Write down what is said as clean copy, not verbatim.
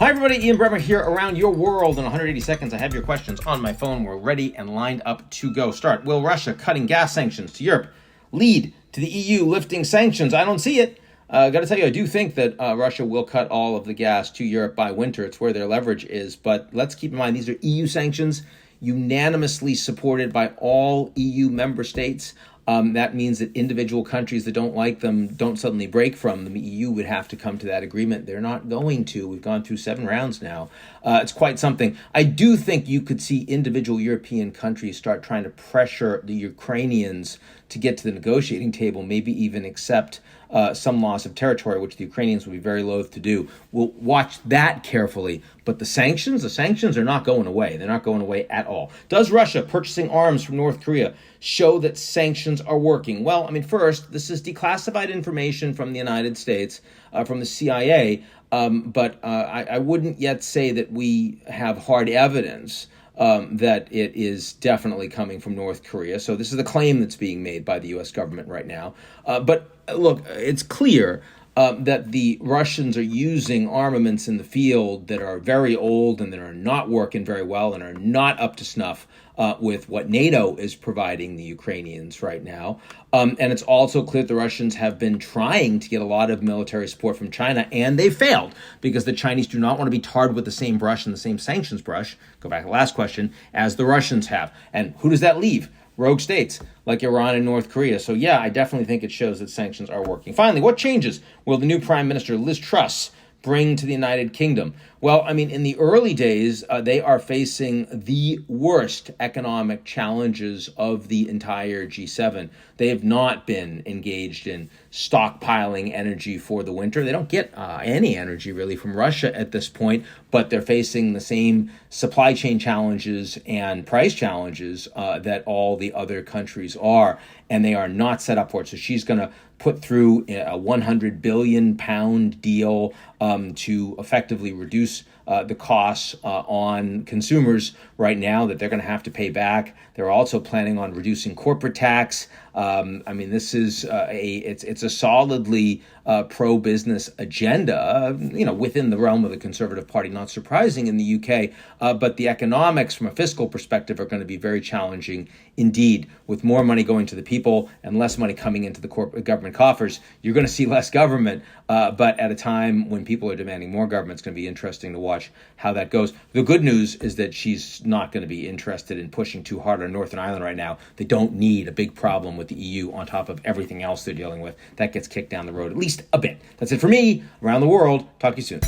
Hi everybody, Ian Bremmer here around your world. In 180 seconds, I have your questions on my phone. We're ready and lined up to go. Start. Will Russia cutting gas sanctions to Europe lead to the EU lifting sanctions? I don't see it. Got to tell you, I do think that Russia will cut all of the gas to Europe by winter. It's where their leverage is. But let's keep in mind, these are EU sanctions unanimously supported by all EU member states. That means that individual countries that don't like them don't suddenly break from them. The EU would have to come to that agreement. They're not going to. We've gone through 7 rounds now. It's quite something. I do think you could see individual European countries start trying to pressure the Ukrainians to get to the negotiating table, maybe even accept some loss of territory, which the Ukrainians would be very loath to do. We'll watch that carefully. But the sanctions are not going away. They're not going away at all. Does Russia purchasing arms from North Korea show that sanctions are working? Well, first, this is declassified information from the United States, from the CIA, but I wouldn't yet say that we have hard evidence that it is definitely coming from North Korea. So this is the claim that's being made by the U.S. government right now. But look, it's clear that the Russians are using armaments in the field that are very old and that are not working very well and are not up to snuff with what NATO is providing the Ukrainians right now. And it's also clear that the Russians have been trying to get a lot of military support from China, and they failed because the Chinese do not want to be tarred with the same brush and the same sanctions brush, go back to the last question, as the Russians have. And who does that leave? Rogue states like Iran and North Korea. So yeah, I definitely think it shows that sanctions are working. Finally, what changes will the new Prime Minister, Liz Truss, bring to the United Kingdom? Well, in the early days, they are facing the worst economic challenges of the entire G7. They have not been engaged in stockpiling energy for the winter. They don't get any energy really from Russia at this point, but they're facing the same supply chain challenges and price challenges that all the other countries are, and they are not set up for it. So she's going to put through a £100 billion deal to effectively reduce the costs on consumers right now that they're going to have to pay back. They're also planning on reducing corporate tax. This is it's a solidly pro-business agenda, within the realm of the Conservative Party, not surprising in the UK. But the economics from a fiscal perspective are going to be very challenging indeed. With more money going to the people and less money coming into the corporate government coffers, you're going to see less government. But at a time when people are demanding more government, it's going to be interesting to watch how that goes. The good news is that she's not going to be interested in pushing too hard on Northern Ireland right now. They don't need a big problem with the EU on top of everything else they're dealing with. That gets kicked down the road at least a bit. That's it for me around the world. Talk to you soon.